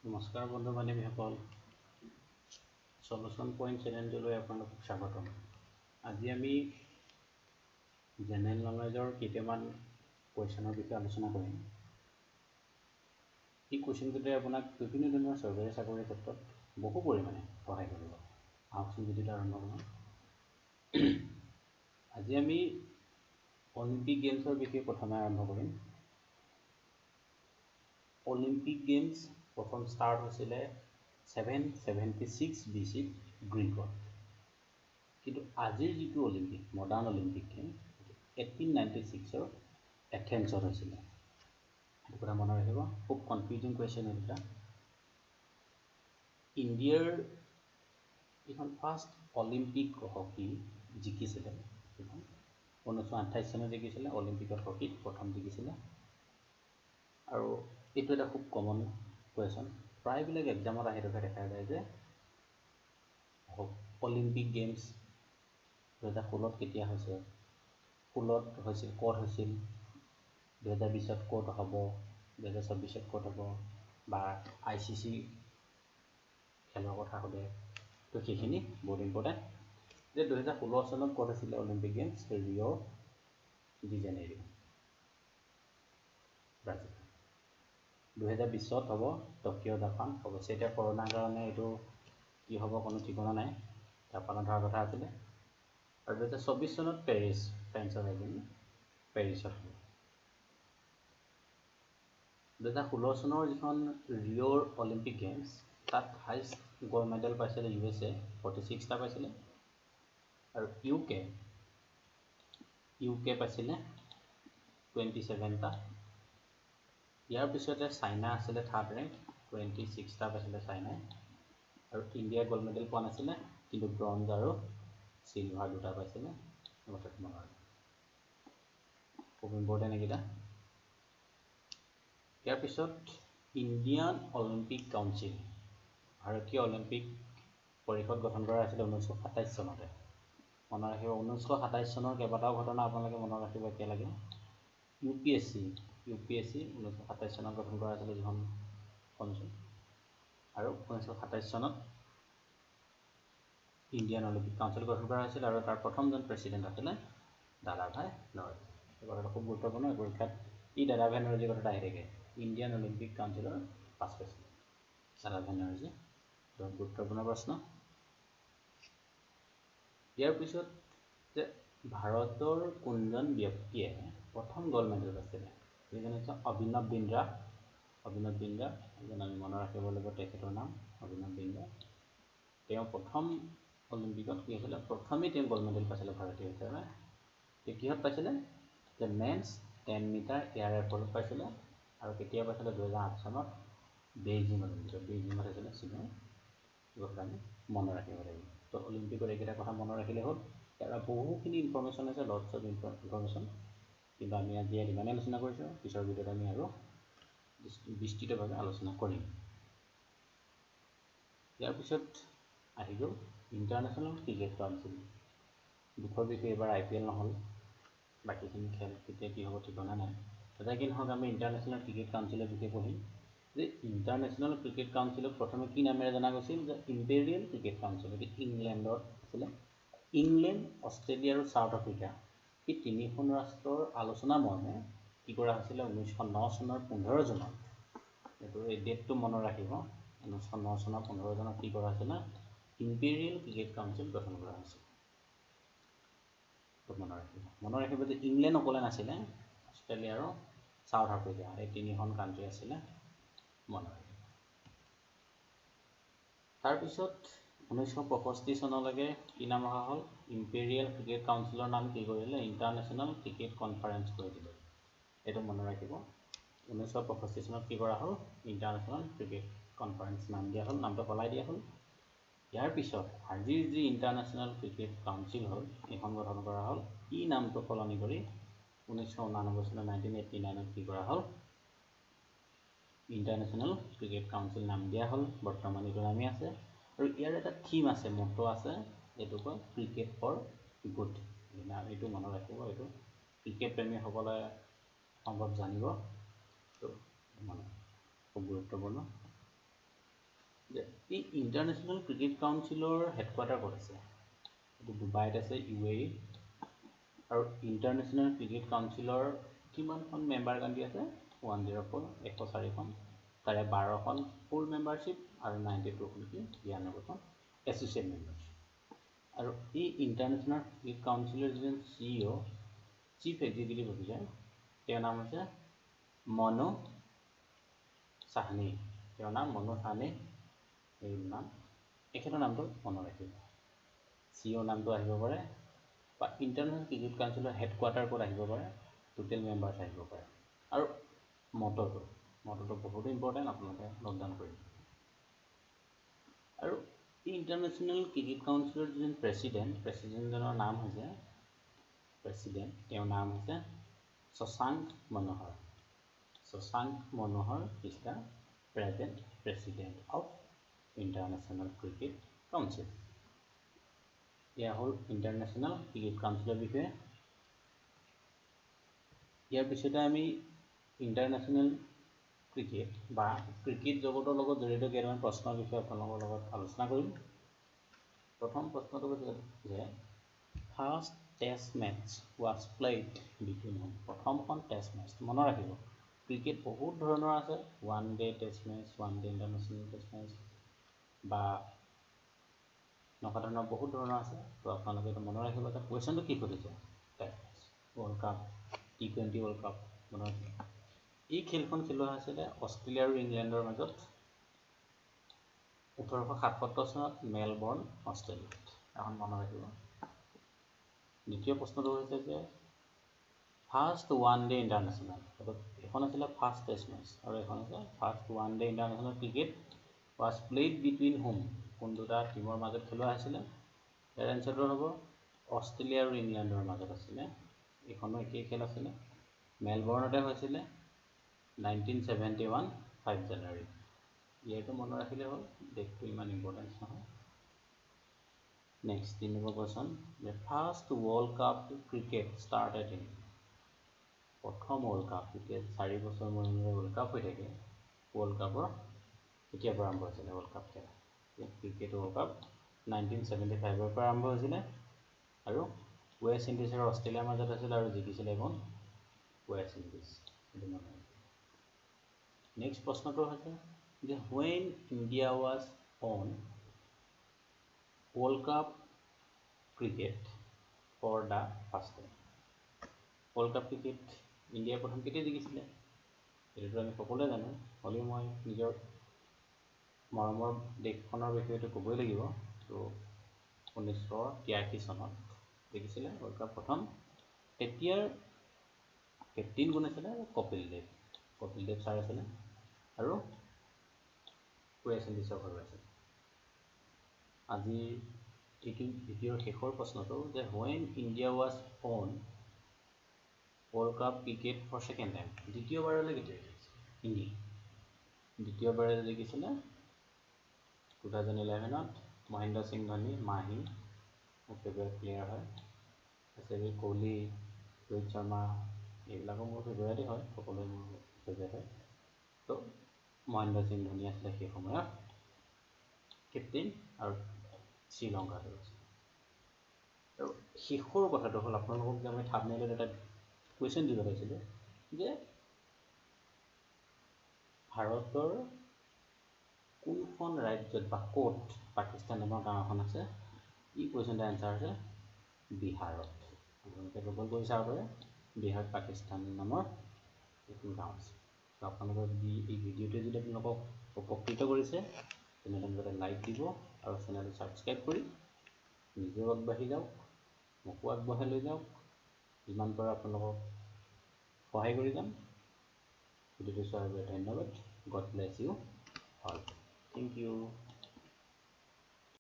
নমস্কাৰ বন্ধু বান্ধৱীসকল, solution point চেনেলটোলৈ আপোনালোকক স্বাগতম। আজি আমি জেনেৰেল নলেজৰ কেইটামান কুৱেশ্যনৰ বিষয়ে আলোচনা কৰিম। এই কুৱেশ্যনটোতে আপোনাক বিভিন্ন ধৰণৰ চৰকাৰী চাকৰিৰ ক্ষেত্ৰত বহু পৰিমাণে সহায় কৰিব। আহকচোন ভিডিঅ'টো আৰম্ভ কৰোঁ। আজি আমি অলিম্পিক গেমছৰ বিষয়ে প্ৰথমে আৰম্ভ কৰিম। অলিম্পিক গেমছ প্ৰথম ষ্টাৰ্ট হৈছিলে 776 BC গ্ৰীকত, কিন্তু আজিৰ যিটো অলিম্পিক মডাৰ্ণ অলিম্পিক গেম 1896 এথেন্সত হৈছিলে। সেইটো কথা মনত ৰাখিব, খুব কনফিউজিং কুৱেশ্যন এটা। ইণ্ডিয়াৰ যিখন ফাৰ্ষ্ট অলিম্পিক হকী জিকিছিলে, সেইখন 1928 চনত জিকিছিলে। অলিম্পিকত হকীত প্ৰথম জিকিছিলে। আৰু এইটো এটা খুব কমন কুৱেশ্যন, প্ৰায়বিলাক এক্সামত আহি থকা দেখা যায় যে অলিম্পিক গেমছ 2016 কেতিয়া হৈছে, 16 হৈছিল ক'ত হৈছিল, 2020 ক'ত হ'ব, 2024 ক'ত হ'ব, বা ICC খেলৰ কথা সোধে। তো সেইখিনি বহুত ইম্পৰ্টেণ্ট যে 2016 চনত ক'ত হৈছিলে Olympic games, Rio' de Janeiro, Brazil. 2020 হ'ব টকিঅ' জাপান। অৱশ্যে এতিয়া কৰোণাৰ কাৰণে এইটো কি হ'ব কোনো ঠিকনা নাই, জাপানত হোৱাৰ কথা আছিলে। আৰু 2024 চনত পেৰিছ, ফ্ৰেন্সৰ ৰাজধানী পেৰিছত হ'ব। 2016 চনৰ যিখন ৰিঅ'ৰ অলিম্পিক গেমছ, তাত হাইষ্ট গ'ল্ড মেডেল পাইছিলে USA 46টা পাইছিলে, আৰু UK পাইছিলে 27টা। ইয়াৰ পিছতে চাইনা আছিলে থাৰ্ড ৰেংক, 26টা পাইছিলে চাইনাই। আৰু ইণ্ডিয়াই গ'ল্ড মেডেল পোৱা নাছিলে, কিন্তু ব্ৰঞ্জ আৰু চিলভাৰ দুটা পাইছিলে। খুব ইম্পৰ্টেণ্ট এইকেইটা। ইয়াৰ পিছত ইণ্ডিয়ান অলিম্পিক কাউন্সিল, ভাৰতীয় অলিম্পিক পৰিষদ গঠন কৰা হৈছিলে 1927 চনতে। মনত ৰাখিব, 1927 চনৰ কেইবাটাও ঘটনা আপোনালোকে মনত ৰাখিব একেলগে। UPSC 1927 চনত গঠন কৰা হৈছিলে যিখন কাউন্সিল, আৰু 1927 চনত ইণ্ডিয়ান অলিম্পিক কাউন্সিল গঠন কৰা হৈছিল, আৰু তাৰ প্ৰথমজন প্ৰেচিডেণ্ট আছিলে দাদাভাই নৰজী। এই কথাটো খুব গুৰুত্বপূৰ্ণ, পৰীক্ষাত ই দাদাভাই নৰজীৰ কথাটো আহি থাকে। ইণ্ডিয়ান অলিম্পিক কাউন্সিলৰ পাছ পাইছিলে দাদাভাই নৰজী। বহুত গুৰুত্বপূৰ্ণ প্ৰশ্ন। ইয়াৰ পিছত যে ভাৰতৰ কোনজন ব্যক্তিয়ে প্ৰথম গ'ল্ড মেডেল পাইছিলে, সেইজন হৈছে অভিনৱ বিন্দ্ৰা। এজন আমি মনত ৰাখিব লাগিব তেখেতৰ নাম, অভিনৱ বিন্দ্ৰা। তেওঁ প্ৰথম অলিম্পিকত কি হৈছিলে, প্ৰথমেই তেওঁ গ'ল্ড মেডেল পাইছিলে ভাৰতীয় হিচাপে। তেওঁ কিহত পাইছিলে, যে মেন্স 10 মিটাৰ এয়াৰ ৰেফলত পাইছিলে। আৰু কেতিয়া পাইছিলে, 2008 চনত বেইজিং অলিম্পিকত হৈছিলে চীনৰ। এই কথা আমি মনত ৰাখিব লাগিব। তো অলিম্পিকত এইকেইটা কথা মনত ৰাখিলে হ'ল। ইয়াৰ বহুখিনি ইনফৰ্মেশ্যন আছে, লটছ অফ ইনফৰ্মেশ্যন, কিন্তু আমি আজি ইমানেই আলোচনা কৰিছোঁ। পিছৰ ভিডিঅ'ত আমি আৰু বিস্তৃতভাৱে আলোচনা কৰিম। ইয়াৰ পিছত আহি গ'ল ইণ্টাৰনেশ্যনেল ক্ৰিকেট কাউন্সিল। দুখৰ বিষয়ে এইবাৰ IPL নহ'ল, বাকীখিনি খেল কেতিয়া কি হ'ব ঠিকনা নাই। তথাপি কি নহওক, আমি ইণ্টাৰনেশ্যনেল ক্ৰিকেট কাউন্সিলৰ বিষয়ে পঢ়িম। যে ইণ্টাৰনেশ্যনেল ক্ৰিকেট কাউন্সিলক প্ৰথমে কি নামেৰে জনা গৈছিল, যে ইম্পেৰিয়েল ক্ৰিকেট কাউন্সিল। এটি ইংলেণ্ডত আছিলে। ইংলেণ্ড, অষ্ট্ৰেলিয়া আৰু চাউথ আফ্ৰিকা এই তিনিখন ৰাষ্ট্ৰৰ আলোচনা মৰ্মে কি কৰা হৈছিলে 1909 চনৰ 15 জুনত। এইটো এই ডেটটো মনত ৰাখিব, 1909 চনৰ 15 জনত কি কৰা হৈছিলে, ইম্পেৰিয়েল ক্ৰিকেট কাউন্সিল গঠন কৰা হৈছিল। মনত ৰাখিব যে ইংলেণ্ড অকলে নাছিলে, অষ্ট্ৰেলিয়া আৰু চাউথ আফ্ৰিকা এই তিনিখন কাণ্ট্ৰি আছিলে, মনত ৰাখিব। তাৰপিছত 1965 চনলৈকে কি নাম ৰখা হ'ল, ইম্পেৰিয়েল ক্ৰিকেট কাউন্সিলৰ নাম কি কৰিলে, ইণ্টাৰনেশ্যনেল ক্ৰিকেট কনফাৰেন্স কৰি দিলে। এইটো মনত ৰাখিব, 1965 চনত কি কৰা হ'ল, ইণ্টাৰনেশ্যনেল ক্ৰিকেট কনফাৰেন্স নাম দিয়া হ'ল, নামটো সলাই দিয়া হ'ল। ইয়াৰ পিছত আজিৰ যি ইণ্টাৰনেশ্যনেল ক্ৰিকেট কাউন্সিল হ'ল, এইখন গঠন কৰা হ'ল। ই নামটো সলনি কৰি 1989 চনৰ 1989ত কি কৰা হ'ল, ইণ্টাৰনেশ্যনেল ক্ৰিকেট কাউন্সিল নাম দিয়া হ'ল। বৰ্তমান এইটো নামেই আছে। আৰু ইয়াৰ এটা থিম আছে, মট্টো আছে, এইটো কয় ক্ৰিকেট ফৰ গুড। এইটো মনত ৰাখিব, এইটো ক্ৰিকেট প্ৰেমীসকলে সম্ভৱ জানিব, তো মানে খুব গুৰুত্বপূৰ্ণ। যে এই ইণ্টাৰনেশ্যনেল ক্ৰিকেট কাউন্সিলৰ হেডকোৱাৰ্টাৰ ক'ত আছে? এইটো ডুবাইত আছে, UAE। আৰু ইণ্টাৰনেশ্যনেল ক্ৰিকেট কাউন্সিলৰ কিমানখন মেম্বাৰ কাণ্ট্ৰি আছে? 104, 104খন। তাৰে 12খন ফুল মেম্বাৰশ্বিপ আৰু 92খন 92খন এছ'চিয়েট মেম্বাৰশ্বিপ। আৰু এই ইণ্টাৰনেশ্যনেল ক্ৰিকেট কাউন্সিলৰ যিজন CEO, চিফ এক্সিকিউটিভ অফিচাৰ, তেওঁৰ নাম হৈছে মনো চাহনি। তেওঁৰ নাম মনো চাহনি, এই নাম, এখেতৰ নামটো মনত ৰাখিব। CEO নামটো আহিব পাৰে, বা ইণ্টাৰনেশ্যনেল ক্ৰিকেট কাউন্সিলৰ হেডকোৱাৰ্টাৰ ক'ত আহিব পাৰে, টোটেল মেম্বাৰ্ছ আহিব পাৰে। আৰু মটৰটো বহুত ইম্পৰ্টেণ্ট, আপোনালোকে নোট ডাউন কৰিব। আৰু এই ইণ্টাৰনেশ্যনেল ক্ৰিকেট কাউন্সিলৰ যিজন প্ৰেছিডেণ্টজনৰ নাম হৈছে তেওঁৰ নাম হৈছে Shashank Manohar. Shashank Manohar is the present president of International Cricket Council. এয়া হ'ল ইণ্টাৰনেশ্যনেল ক্ৰিকেট কাউন্সিলৰ বিষয়ে। ইয়াৰ পিছতে আমি ইণ্টাৰনেশ্যনেল ক্ৰিকেট বা ক্ৰিকেট জগতৰ লগত জড়িত কেইটামান প্ৰশ্নৰ বিষয়ে আপোনালোকৰ লগত আলোচনা কৰিম। প্ৰথম প্ৰশ্নটো হৈছে যে first test match was played between whom. প্ৰথমখন টেষ্ট মেটচ মনত ৰাখিব। ক্ৰিকেট বহুত ধৰণৰ আছে, one day test match, one day international test match, বা এনেকুৱা ধৰণৰ বহুত ধৰণৰ আছে। তো আপোনালোকে এইটো মনত ৰাখিব যে কুৱেশ্যনটো কি সুধিছে, test match, world cup, T20 world cup মনত ৰাখিব। এই খেলখন খেলোৱা হৈছিলে অষ্ট্ৰেলিয়া আৰু ইংলেণ্ডৰ মাজত 1877 চনত মেলবৰ্ণ, অষ্ট্ৰেলিয়াত। এখন মনত ৰাখিব। দ্বিতীয় প্ৰশ্নটো হৈছে যে ফাৰ্ষ্ট ওৱান ডে ইণ্টাৰনেশ্যনেল, এখন আছিলে ফাৰ্ষ্ট টেষ্ট মেটচ আৰু এখন আছে first one day international cricket was played between whom. কোন দুটা টীমৰ মাজত খেলোৱা হৈছিলে? ইয়াৰ এনচাৰটো হ'ব অষ্ট্ৰেলিয়া আৰু ইংলেণ্ডৰ মাজত আছিলে। এইখনো একেই খেল আছিলে, মেলবৰ্ণতে হৈছিলে 1971 5 জানুৱাৰী। ইয়াৰটো মনত ৰাখিলে হ'ল, ডেটটো ইমান ইম্পৰ্টেঞ্চ নহয়। নেক্সট 3 নম্বৰ কুৱেশ্যন, যে first world cup cricket started in. প্ৰথম ৱৰ্ল্ড কাপ, এতিয়া 4 বছৰ মূৰে মূৰে ৱৰ্ল্ড কাপ হৈ থাকে, ৱৰ্ল্ড কাপৰ কেতিয়াৰ পৰা আৰম্ভ হৈছিলে ৱৰ্ল্ড কাপ খেলা? ক্ৰিকেট ৱৰ্ল্ড কাপ 1975ৰ পৰা আৰম্ভ হৈছিলে, আৰু ৱেষ্ট ইণ্ডিজ আৰু অষ্ট্ৰেলিয়াৰ মাজত হৈছিলে, আৰু জিকিছিলে এখন ৱেষ্ট ইণ্ডিজ। সেইটো মনত ৰাখিব। নেক্সট প্ৰশ্নটো হৈছে যে when India was on world cup cricket for the first time. World cup cricket ইণ্ডিয়াই প্ৰথম কেতিয়া জিকিছিলে? এইটোতো আমি সকলোৱে জানো, হ'লেও মই নিজৰ মৰমৰ দেশখনৰ বিষয়েটো ক'বই লাগিব। তো 1983 চনত জিকিছিলে ৱৰ্ল্ড কাপ প্ৰথম। তেতিয়াৰ কেপ্টেইন কোন আছিলে? কপিল দেৱ ছাৰ আছিলে, আৰু ৱেষ্ট ইণ্ডিজৰ হৈ আছিলে। আজিৰ এইটো ভিডিঅ'ৰ শেষৰ প্ৰশ্নটো যে when India was on world cup cricket for second time, দ্বিতীয়বাৰলৈ কেতিয়া জিকিছিলে ইণ্ডিয়া? দ্বিতীয়বাৰে জিকিছিলে 2011ত। মহেন্দ্ৰ সিং ধোনী, মাহী মোৰ ফেভৰেট প্লেয়াৰ হয়। তাৰপিছত কোহলি, ৰোহিত শৰ্মা, এইবিলাকো মোৰ ফেভৰেটেই হয়, সকলোৱে মোৰ ফেভৰেট হয়। তো মহেন্দ্ৰ সিং ধোনী আছিলে সেই সময়ত কেপ্টেইন, আৰু শ্ৰীলংকাৰ হৈ গৈছে। আৰু শেষৰ কথাটো হ'ল, আপোনালোকক যে আমি থাম্বনেইলত এটা কুৱেশ্যন দিব লাগিছিলে যে ভাৰতৰ কোনখন ৰাজ্যত বা ক'ত পাকিস্তান নামৰ গাঁও এখন আছে? এই কুৱেশ্যনটোৰ এনচাৰ হৈছে বিহাৰত। আপোনালোকে গুগল কৰি চাব পাৰে, বিহাৰত পাকিস্তান নামৰ এখন গাঁও আছে। তো আপোনালোকৰ যদি এই ভিডিঅ'টোৱে যদি আপোনালোকক উপকৃত কৰিছে, তেনেহ'লে আপোনালোকে লাইক দিব আৰু চেনেলটো ছাবস্ক্ৰাইব কৰি নিজেও আগবাঢ়ি যাওক, মোকো আগবঢ়াই লৈ যাওক। যিমান পাৰোঁ আপোনালোকক সহায় কৰি যাম। ভিডিঅ'টো চোৱাৰ বাবে ধন্যবাদ। God bless you all. Thank U.